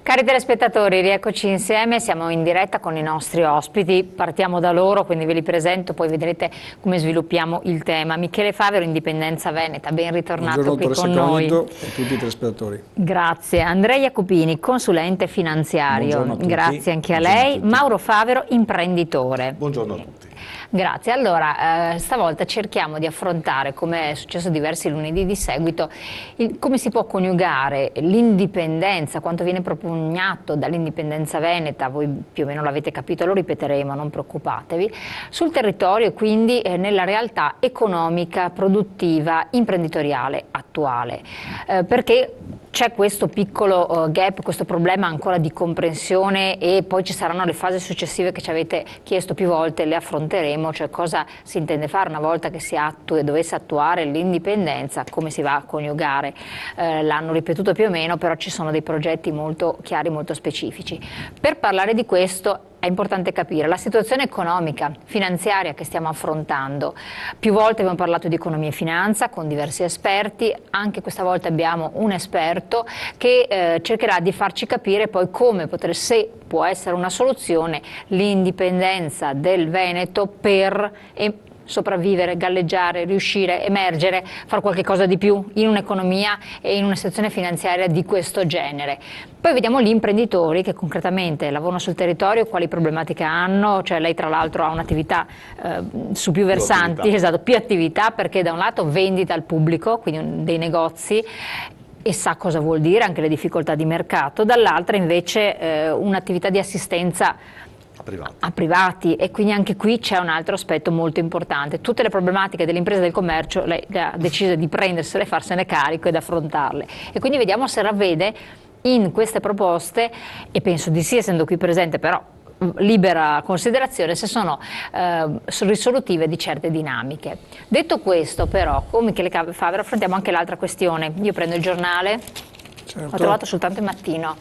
Cari telespettatori, rieccoci insieme, siamo in diretta con i nostri ospiti, partiamo da loro, quindi ve li presento, poi vedrete come sviluppiamo il tema. Michele Favero, Indipendenza Veneta, ben ritornato qui con noi. Buongiorno a tutti i telespettatori. Grazie. Andrea Jacopini, consulente finanziario, grazie anche a lei. Mauro Favero, imprenditore. Buongiorno a tutti. Grazie. Allora, stavolta cerchiamo di affrontare, come è successo diversi lunedì di seguito, come si può coniugare l'indipendenza, quanto viene propugnato dall'indipendenza veneta, voi più o meno l'avete capito, lo ripeteremo, non preoccupatevi, sul territorio e quindi nella realtà economica, produttiva, imprenditoriale attuale. Perché c'è questo piccolo gap, questo problema ancora di comprensione e poi ci saranno le fasi successive che ci avete chiesto più volte, le affronteremo, cioè cosa si intende fare una volta che si dovesse attuare l'indipendenza, come si va a coniugare, l'hanno ripetuto più o meno, però ci sono dei progetti molto chiari, molto specifici. Per parlare di questo è importante capire la situazione economica, finanziaria che stiamo affrontando. Più volte abbiamo parlato di economia e finanza con diversi esperti, anche questa volta abbiamo un esperto che cercherà di farci capire poi come se può essere una soluzione l'indipendenza del Veneto per sopravvivere, galleggiare, riuscire, emergere, fare qualche cosa di più in un'economia e in una situazione finanziaria di questo genere. Poi vediamo gli imprenditori che concretamente lavorano sul territorio, quali problematiche hanno, cioè lei tra l'altro ha un'attività su più versanti, esatto, più attività, perché da un lato vendita al pubblico, quindi dei negozi, e sa cosa vuol dire, anche le difficoltà di mercato, dall'altra invece un'attività di assistenza a privati, e quindi anche qui c'è un altro aspetto molto importante. Tutte le problematiche delle imprese del commercio lei ha deciso di prendersele, farsene carico ed affrontarle, e quindi vediamo se ravvede in queste proposte, e penso di sì essendo qui presente, però libera considerazione, se sono risolutive di certe dinamiche. Detto questo, però, con Michele Favero affrontiamo anche l'altra questione. Io prendo il giornale, certo. Ho trovato soltanto il Mattino.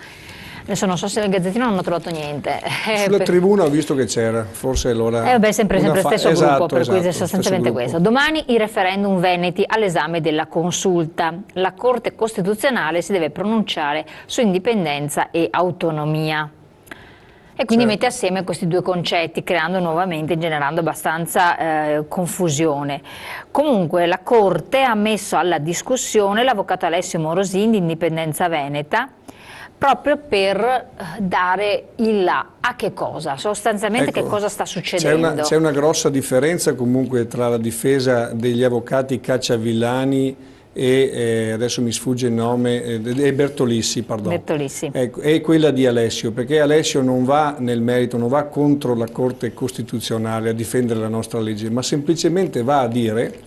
Adesso non so se nel Gazzettino non ho trovato niente. Sulla tribuna ho visto che c'era, forse allora... sempre stesso gruppo, per cui è sostanzialmente questo. Gruppo. Domani i referendum veneti all'esame della consulta. La Corte Costituzionale si deve pronunciare su indipendenza e autonomia. E quindi mette assieme questi due concetti, creando nuovamente, generando abbastanza confusione. Comunque la Corte ha messo alla discussione l'avvocato Alessio Morosin di Indipendenza Veneta, proprio per dare il là a che cosa? Sostanzialmente ecco, che cosa sta succedendo? C'è una grossa differenza comunque tra la difesa degli avvocati Cacciavillani e adesso mi sfugge il nome, Bertolissi, pardon. Bertolissi. Ecco, e quella di Alessio, perché Alessio non va nel merito, non va contro la Corte Costituzionale a difendere la nostra legge, ma semplicemente va a dire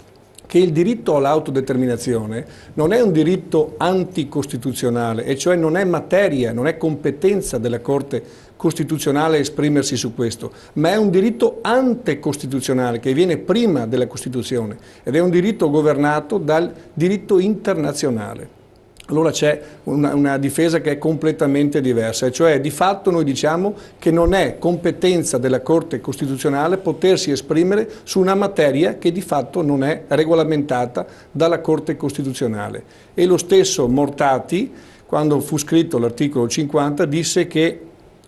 che il diritto all'autodeterminazione non è un diritto anticostituzionale, e cioè non è materia, non è competenza della Corte Costituzionale esprimersi su questo, ma è un diritto antecostituzionale che viene prima della Costituzione ed è un diritto governato dal diritto internazionale. Allora c'è una difesa che è completamente diversa, e cioè di fatto noi diciamo che non è competenza della Corte Costituzionale potersi esprimere su una materia che di fatto non è regolamentata dalla Corte Costituzionale. E lo stesso Mortati, quando fu scritto l'articolo 50, disse che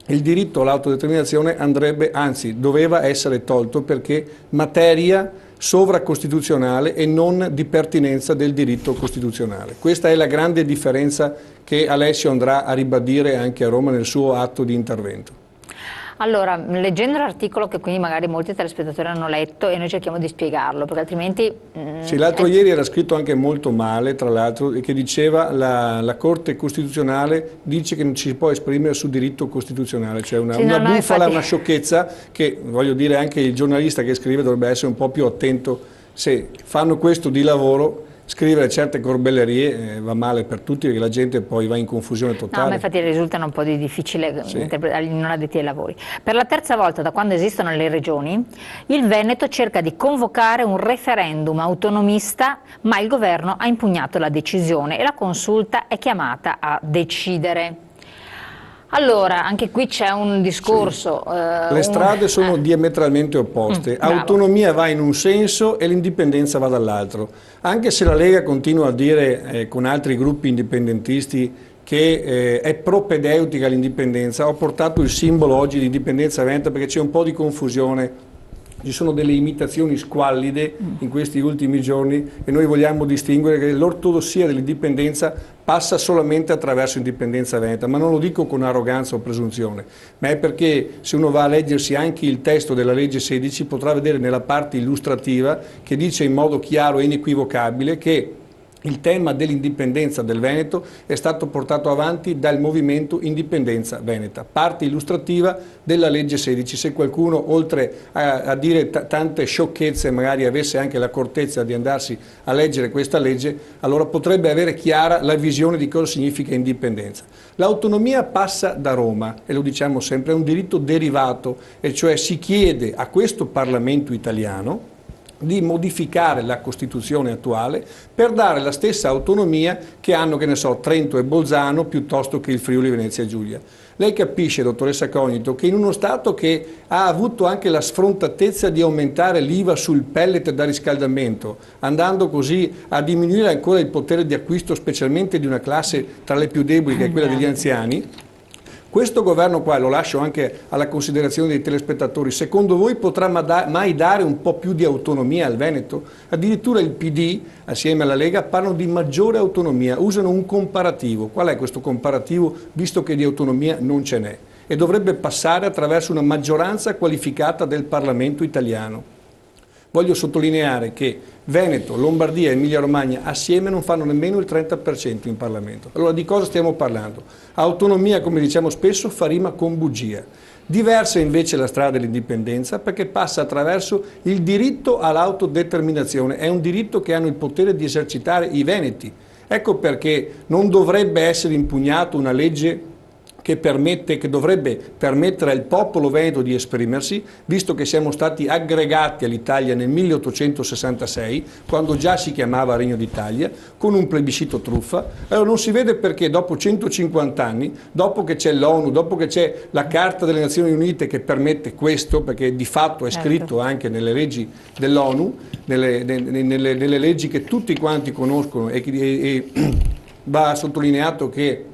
il diritto all'autodeterminazione andrebbe, anzi doveva essere tolto perché materia sovracostituzionale e non di pertinenza del diritto costituzionale. Questa è la grande differenza che Alessio andrà a ribadire anche a Roma nel suo atto di intervento. Allora, leggendo l'articolo che quindi magari molti telespettatori hanno letto, e noi cerchiamo di spiegarlo, perché altrimenti... Sì, l'altro ieri era scritto anche molto male, tra l'altro, che diceva la Corte Costituzionale dice che non ci si può esprimere sul diritto costituzionale, cioè una bufala, infatti... una sciocchezza che, voglio dire, anche il giornalista che scrive dovrebbe essere un po' più attento. Se fanno questo di lavoro, scrivere certe corbellerie va male per tutti, perché la gente poi va in confusione totale. No, ma infatti risultano un po' di difficile interpretare non addetti ai lavori. Per la terza volta da quando esistono le regioni, il Veneto cerca di convocare un referendum autonomista, ma il governo ha impugnato la decisione e la consulta è chiamata a decidere. Allora, anche qui c'è un discorso. Sì. Le strade sono diametralmente opposte. Autonomia va in un senso e l'indipendenza va dall'altro. Anche se la Lega continua a dire con altri gruppi indipendentisti che è propedeutica all'indipendenza. Ho portato il simbolo oggi di indipendenza veneta perché c'è un po' di confusione. Ci sono delle imitazioni squallide in questi ultimi giorni e noi vogliamo distinguere che l'ortodossia dell'indipendenza passa solamente attraverso l'indipendenza veneta, ma non lo dico con arroganza o presunzione, ma è perché se uno va a leggersi anche il testo della legge 16 potrà vedere nella parte illustrativa che dice in modo chiaro e inequivocabile che il tema dell'indipendenza del Veneto è stato portato avanti dal movimento Indipendenza Veneta, parte illustrativa della legge 16. Se qualcuno, oltre a dire tante sciocchezze, magari avesse anche l'accortezza di andarsi a leggere questa legge, allora potrebbe avere chiara la visione di cosa significa indipendenza. L'autonomia passa da Roma, e lo diciamo sempre, è un diritto derivato, e cioè si chiede a questo Parlamento italiano di modificare la Costituzione attuale per dare la stessa autonomia che hanno, che ne so, Trento e Bolzano piuttosto che il Friuli Venezia Giulia. Lei capisce, dottoressa Cognito, che in uno Stato che ha avuto anche la sfrontatezza di aumentare l'IVA sul pellet da riscaldamento, andando così a diminuire ancora il potere di acquisto specialmente di una classe tra le più deboli che è quella degli anziani, questo governo qua, lo lascio anche alla considerazione dei telespettatori, secondo voi potrà mai dare un po' più di autonomia al Veneto? Addirittura il PD, assieme alla Lega, parlano di maggiore autonomia, usano un comparativo. Qual è questo comparativo, visto che di autonomia non ce n'è? E dovrebbe passare attraverso una maggioranza qualificata del Parlamento italiano. Voglio sottolineare che Veneto, Lombardia e Emilia-Romagna assieme non fanno nemmeno il 30% in Parlamento. Allora di cosa stiamo parlando? Autonomia, come diciamo spesso, fa rima con bugia. Diversa invece la strada dell'indipendenza perché passa attraverso il diritto all'autodeterminazione. È un diritto che hanno il potere di esercitare i veneti. Ecco perché non dovrebbe essere impugnata una legge che dovrebbe permettere al popolo veneto di esprimersi, visto che siamo stati aggregati all'Italia nel 1866, quando già si chiamava Regno d'Italia, con un plebiscito truffa. Allora non si vede perché dopo 150 anni, dopo che c'è l'ONU, dopo che c'è la Carta delle Nazioni Unite che permette questo, perché di fatto è scritto anche nelle leggi dell'ONU, nelle leggi che tutti quanti conoscono e va sottolineato che,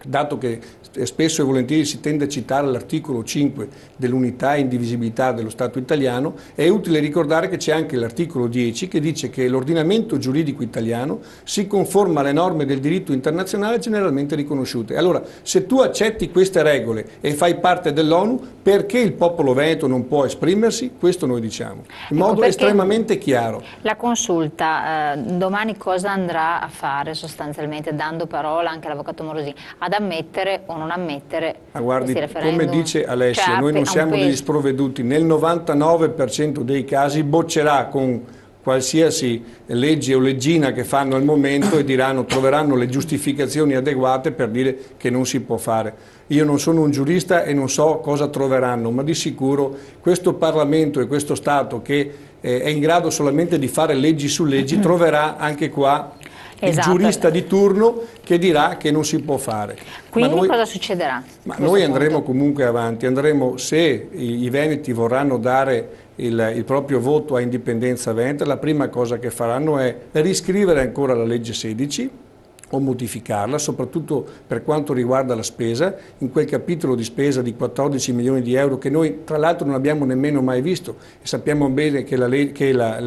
dato che spesso e volentieri si tende a citare l'articolo 5 dell'unità e indivisibilità dello Stato italiano, è utile ricordare che c'è anche l'articolo 10 che dice che l'ordinamento giuridico italiano si conforma alle norme del diritto internazionale generalmente riconosciute. Allora, se tu accetti queste regole e fai parte dell'ONU, perché il popolo veneto non può esprimersi? Questo noi diciamo, in modo estremamente chiaro. La consulta, domani cosa andrà a fare sostanzialmente, dando parola anche all'avvocato Morosini? Ad ammettere o non ammettere guardi, questi referendum? come dice Alessia, noi non siamo degli sprovveduti, nel 99% dei casi boccerà con qualsiasi legge o leggina che fanno al momento e troveranno le giustificazioni adeguate per dire che non si può fare. Io non sono un giurista e non so cosa troveranno, ma di sicuro questo Parlamento e questo Stato che è in grado solamente di fare leggi su leggi troverà anche qua il giurista di turno che dirà che non si può fare. Quindi cosa succederà? Ma noi andremo comunque avanti, se i veneti vorranno dare il proprio voto a Indipendenza Veneta, la prima cosa che faranno è riscrivere ancora la legge 16 o modificarla, soprattutto per quanto riguarda la spesa, in quel capitolo di spesa di 14 milioni di euro che noi tra l'altro non abbiamo nemmeno mai visto e sappiamo bene che la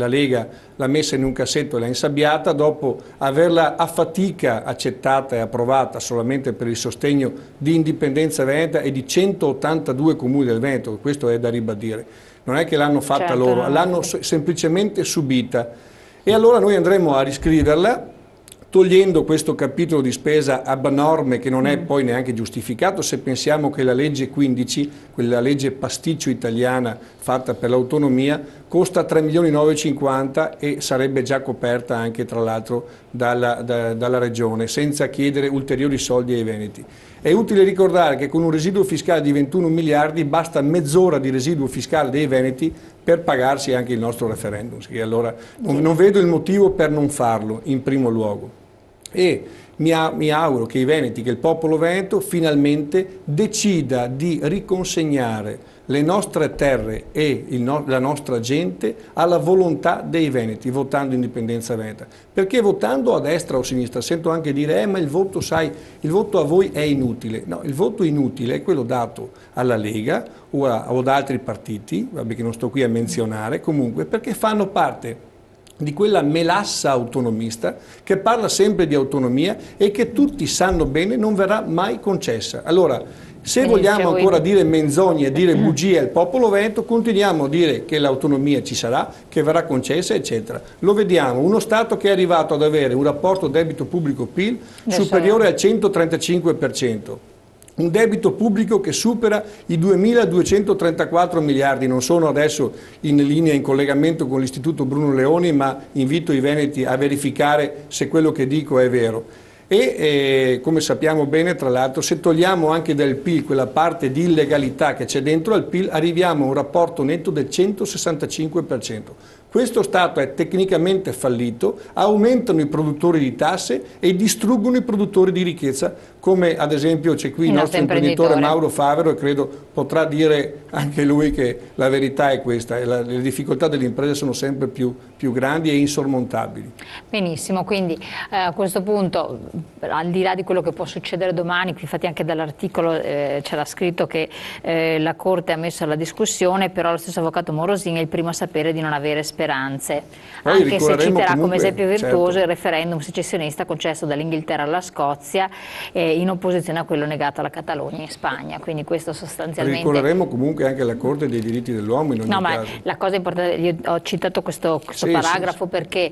Lega l'ha messa in un cassetto e l'ha insabbiata dopo averla a fatica accettata e approvata solamente per il sostegno di Indipendenza Veneta e di 182 comuni del Veneto, questo è da ribadire. Non è che l'hanno fatta loro, l'hanno semplicemente subita e allora noi andremo a riscriverla togliendo questo capitolo di spesa abnorme che non è poi neanche giustificato se pensiamo che la legge 15, quella legge pasticcio italiana fatta per l'autonomia, costa 3.950.000 e sarebbe già coperta anche tra l'altro dalla Regione senza chiedere ulteriori soldi ai veneti. È utile ricordare che con un residuo fiscale di 21 miliardi basta mezz'ora di residuo fiscale dei veneti per pagarsi anche il nostro referendum. E allora non vedo il motivo per non farlo in primo luogo. E mi auguro che i veneti, che il popolo veneto finalmente decida di riconsegnare le nostre terre e la nostra gente alla volontà dei veneti, votando indipendenza veneta. Perché votando a destra o a sinistra, sento anche dire ma il voto, sai, il voto a voi è inutile. No, il voto inutile è quello dato alla Lega o ad altri partiti, vabbè, che non sto qui a menzionare, comunque perché fanno parte di quella melassa autonomista che parla sempre di autonomia e che tutti sanno bene non verrà mai concessa. Allora, se vogliamo ancora dire menzogne e dire bugie al popolo veneto, continuiamo a dire che l'autonomia ci sarà, che verrà concessa, eccetera. Lo vediamo, uno Stato che è arrivato ad avere un rapporto debito pubblico-PIL superiore al 135%. Un debito pubblico che supera i 2.234 miliardi, non sono adesso in linea, in collegamento con l'Istituto Bruno Leoni, ma invito i veneti a verificare se quello che dico è vero. E come sappiamo bene, tra l'altro, se togliamo anche dal PIL quella parte di illegalità che c'è dentro al PIL, arriviamo a un rapporto netto del 165%. Questo Stato è tecnicamente fallito, aumentano i produttori di tasse e distruggono i produttori di ricchezza, come ad esempio c'è qui il nostro imprenditore Mauro Favero, e credo potrà dire anche lui che la verità è questa, e le difficoltà delle imprese sono sempre più grandi e insormontabili. Benissimo, quindi a questo punto, al di là di quello che può succedere domani, infatti anche dall'articolo c'era scritto che la Corte ha messo alla discussione, però lo stesso avvocato Morosini è il primo a sapere di non avere speranze, poi anche se citerà comunque, come esempio virtuoso certo, il referendum secessionista concesso dall'Inghilterra alla Scozia in opposizione a quello negato alla Catalogna in Spagna, quindi questo sostanzialmente... Ricorreremo comunque anche alla Corte dei diritti dell'uomo in ogni caso. Ma la cosa importante, io ho citato questo paragrafo perché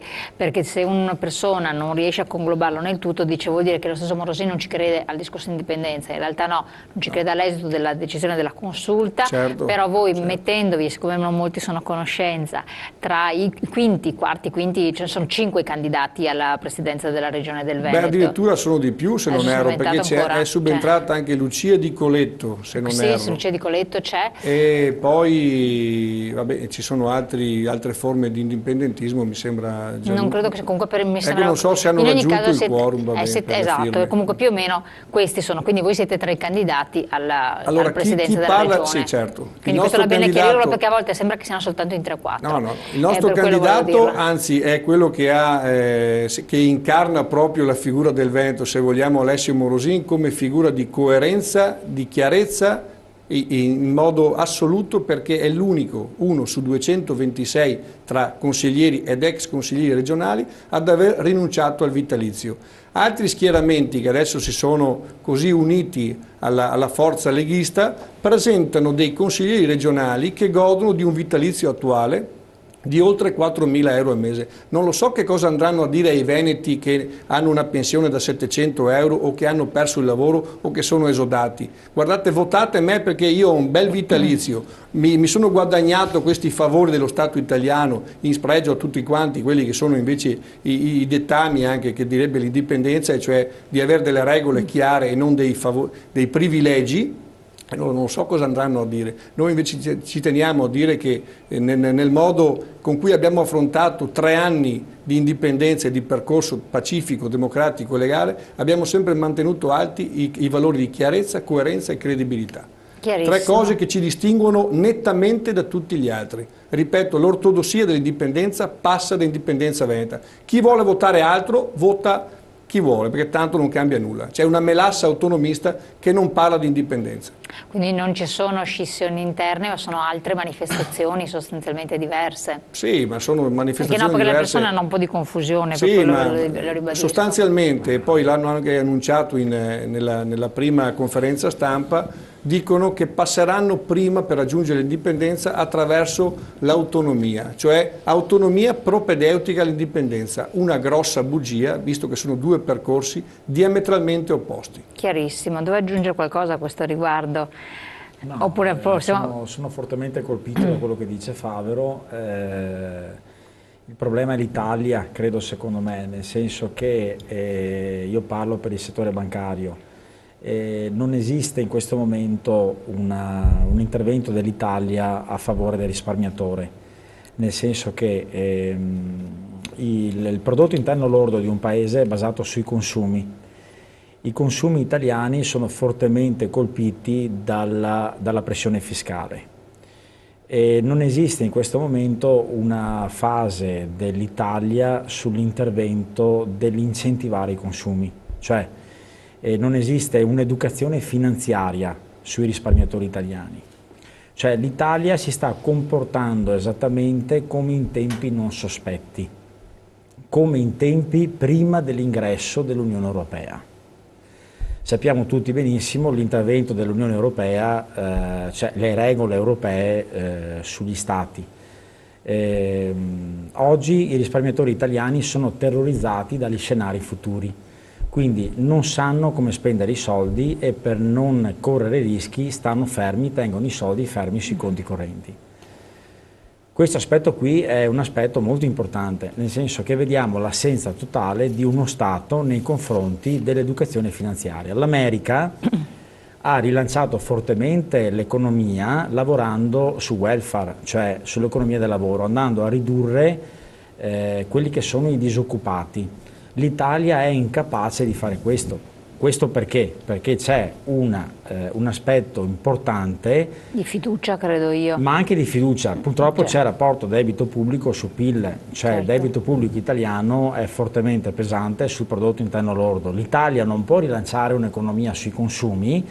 se una persona non riesce a conglobarlo nel tutto, vuol dire che lo stesso Morosini non ci crede al discorso di indipendenza, in realtà no, non ci crede all'esito della decisione della consulta, però voi mettendovi, siccome non molti sono a conoscenza, tra i quinti, quarti, quinti, ce ne sono 5 candidati alla presidenza della regione del Veneto. Beh, addirittura sono di più se non erro, perché è subentrata anche Lucia Di Coletto, se non erro. Sì, Lucia Di Coletto c'è. E poi, vabbè, ci sono altre forme di indipendentismo, mi sembra già. Non credo che comunque mi sembra... non so se hanno raggiunto il quorum, esatto, comunque più o meno questi sono, quindi voi siete tra i candidati alla presidenza della regione. Sì, certo. Quindi questo va bene chiarirlo, perché a volte sembra che siano soltanto in 3-4. No, il nostro candidato, anzi, è quello che incarna proprio la figura del Veneto, se vogliamo, Alessio Morosini, come figura di coerenza, di chiarezza, in modo assoluto, perché è l'unico, uno su 226 tra consiglieri ed ex consiglieri regionali, ad aver rinunciato al vitalizio. Altri schieramenti che adesso si sono così uniti alla forza leghista presentano dei consiglieri regionali che godono di un vitalizio attuale di oltre 4.000 euro al mese. Non lo so che cosa andranno a dire ai veneti che hanno una pensione da 700 euro o che hanno perso il lavoro o che sono esodati. Guardate, votate me perché io ho un bel vitalizio, mi sono guadagnato questi favori dello Stato italiano in spregio a tutti quanti quelli che sono invece i dettami anche che direbbe l'indipendenza, e cioè di avere delle regole chiare e non dei privilegi. Non so cosa andranno a dire. Noi invece ci teniamo a dire che nel modo con cui abbiamo affrontato 3 anni di indipendenza e di percorso pacifico, democratico e legale, abbiamo sempre mantenuto alti i valori di chiarezza, coerenza e credibilità. 3 cose che ci distinguono nettamente da tutti gli altri. Ripeto, l'ortodossia dell'indipendenza passa da indipendenza veneta. Chi vuole votare altro, vota chi vuole, perché tanto non cambia nulla. C'è una melassa autonomista che non parla di indipendenza. Quindi non ci sono scissioni interne, ma sono altre manifestazioni sostanzialmente diverse. Sì, ma sono manifestazioni diverse. Perché le persone hanno un po' di confusione, sì, per ma quello lo ribadisco. Sostanzialmente, poi l'hanno anche annunciato nella prima conferenza stampa, dicono che passeranno prima per raggiungere l'indipendenza attraverso l'autonomia, cioè autonomia propedeutica all'indipendenza, una grossa bugia, visto che sono 2 percorsi diametralmente opposti. Chiarissimo, dove aggiungere qualcosa a questo riguardo? No, oppure sono fortemente colpito da quello che dice Favero. Il problema è l'Italia, credo, secondo me, nel senso che io parlo per il settore bancario. Non esiste in questo momento un intervento dell'Italia a favore del risparmiatore, nel senso che il prodotto interno lordo di un paese è basato sui consumi i consumi italiani sono fortemente colpiti dalla pressione fiscale e non esiste in questo momento una fase dell'Italia sull'intervento dell'incentivare i consumi, cioè non esiste un'educazione finanziaria sui risparmiatori italiani. Cioè l'Italia si sta comportando esattamente come in tempi non sospetti, come in tempi prima dell'ingresso dell'Unione Europea. Sappiamo tutti benissimo l'intervento dell'Unione Europea, cioè le regole europee sugli Stati. Oggi i risparmiatori italiani sono terrorizzati dagli scenari futuri, quindi non sanno come spendere i soldi e per non correre rischi stanno fermi, tengono i soldi fermi sui conti correnti. Questo aspetto qui è un aspetto molto importante, nel senso che vediamo l'assenza totale di uno Stato nei confronti dell'educazione finanziaria. L'America ha rilanciato fortemente l'economia lavorando su welfare, cioè sull'economia del lavoro, andando a ridurre quelli che sono i disoccupati. L'Italia è incapace di fare questo. Questo perché? Perché c'è un aspetto importante di fiducia, credo io. Ma anche di fiducia. Purtroppo c'è il rapporto debito pubblico su PIL, cioè il debito pubblico italiano è fortemente pesante sul prodotto interno lordo. L'Italia non può rilanciare un'economia sui consumi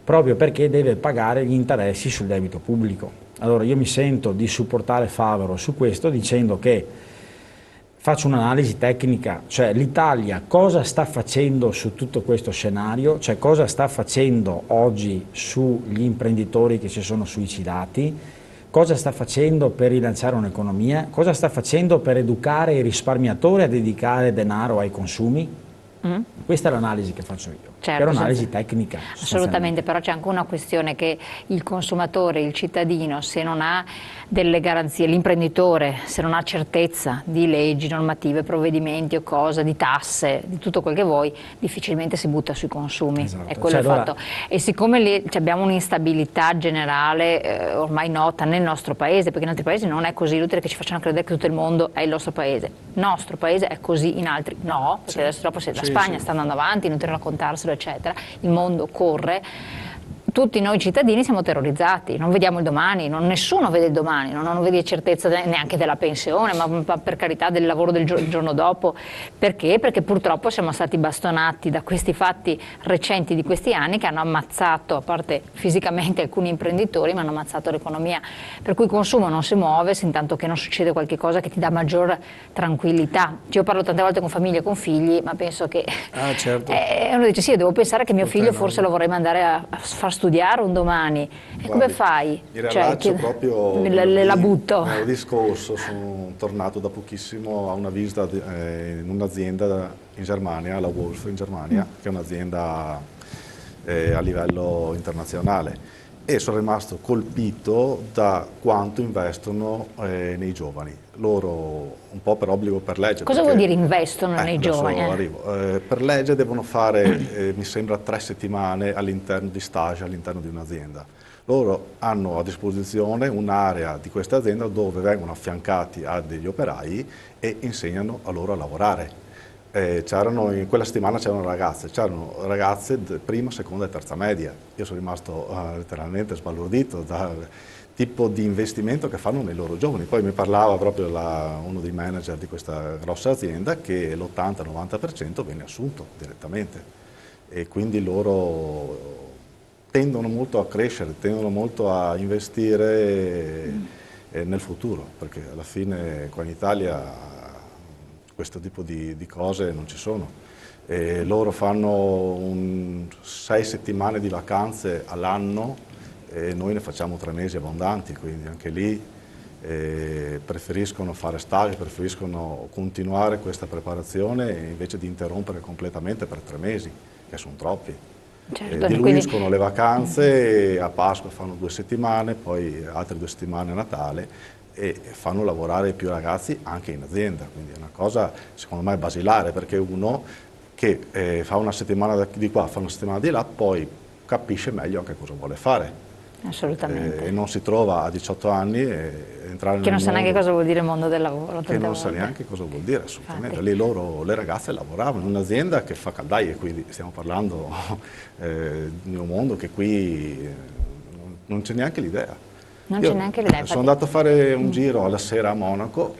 proprio perché deve pagare gli interessi sul debito pubblico. Allora io mi sento di supportare Favero su questo dicendo che faccio un'analisi tecnica, cioè l'Italia cosa sta facendo su tutto questo scenario, cioè cosa sta facendo oggi sugli imprenditori che si sono suicidati, cosa sta facendo per rilanciare un'economia, cosa sta facendo per educare i risparmiatori a dedicare denaro ai consumi. Questa è l'analisi che faccio io, certo, è un'analisi tecnica. Assolutamente, però c'è anche una questione che il consumatore, il cittadino, se non ha delle garanzie, l'imprenditore, se non ha certezza di leggi, normative, provvedimenti o cose, di tasse, di tutto quel che vuoi, difficilmente si butta sui consumi. Esatto. È quello il fatto. E siccome lì abbiamo un'instabilità generale ormai nota nel nostro paese, perché in altri paesi non è così, inutile che ci facciano credere che tutto il mondo è il nostro paese. Il nostro paese è così, in altri no, perché adesso dopo la Spagna sta andando avanti, inutile raccontarselo, eccetera, il mondo corre. Tutti noi cittadini siamo terrorizzati, non vediamo il domani, nessuno vede il domani, non vede certezza neanche della pensione, ma per carità del lavoro del giorno dopo. Perché? Perché purtroppo siamo stati bastonati da questi fatti recenti di questi anni che hanno ammazzato, a parte fisicamente alcuni imprenditori, ma hanno ammazzato l'economia. Per cui il consumo non si muove, intanto che non succede qualche cosa che ti dà maggior tranquillità. Io parlo tante volte con famiglie e con figli, ma penso che certo. Uno dice sì, io devo pensare che mio figlio forse lo vorrei mandare a far studiare un domani. E come fai? Mi rilaccio proprio la butto. Nel discorso, sono tornato da pochissimo a una visita in un'azienda in Germania, la Wolf in Germania, che è un'azienda a livello internazionale, e sono rimasto colpito da quanto investono nei giovani. Loro, un po' per obbligo, per legge. Cosa vuol dire investono nei giovani? Arrivo. Per legge devono fare, mi sembra, 3 settimane all'interno di stage all'interno di un'azienda. Loro hanno a disposizione un'area di questa azienda dove vengono affiancati a degli operai e insegnano a loro a lavorare. In quella settimana c'erano ragazze prima, seconda e terza media. Io sono rimasto letteralmente sbalordito dal tipo di investimento che fanno nei loro giovani. Poi mi parlava proprio uno dei manager di questa grossa azienda che l'80-90% viene assunto direttamente, e quindi loro tendono molto a crescere, tendono molto a investire nel futuro, perché alla fine qua in Italia questo tipo di cose non ci sono. Loro fanno 6 settimane di vacanze all'anno e noi ne facciamo 3 mesi abbondanti, quindi anche lì preferiscono fare stage, preferiscono continuare questa preparazione invece di interrompere completamente per 3 mesi, che sono troppi. Certo, Diluiscono le vacanze, a Pasqua fanno 2 settimane, poi altre 2 settimane a Natale, e fanno lavorare più ragazzi anche in azienda, quindi è una cosa secondo me basilare, perché uno che fa una settimana di qua, fa una settimana di là, poi capisce meglio anche cosa vuole fare. Assolutamente. E non si trova a 18 anni e entrare che non sa neanche cosa vuol dire mondo del lavoro. Che non sa neanche cosa vuol dire, assolutamente. Lì le ragazze lavoravano in un'azienda che fa caldaie, quindi stiamo parlando di un mondo che qui non c'è neanche l'idea. Non c'è neanche l'idea. Sono andato a fare un giro alla sera a Monaco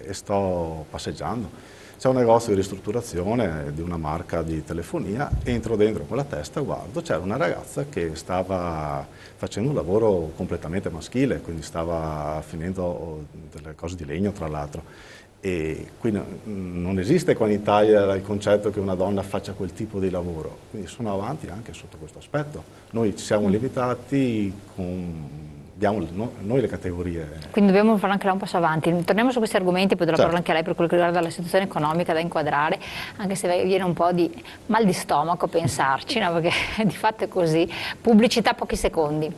e sto passeggiando. C'è un negozio di ristrutturazione di una marca di telefonia, entro dentro con la testa, guardo, c'era una ragazza che stava facendo un lavoro completamente maschile, quindi stava finendo delle cose di legno tra l'altro. E qui non esiste qua in Italia il concetto che una donna faccia quel tipo di lavoro, quindi sono avanti anche sotto questo aspetto. Noi ci siamo limitati diamo noi le categorie. Quindi dobbiamo fare anche là un passo avanti. Torniamo su questi argomenti, poi do la parola anche a lei per quello che riguarda la situazione economica da inquadrare, anche se viene un po' di mal di stomaco pensarci, no? Perché di fatto è così. Pubblicità, pochi secondi.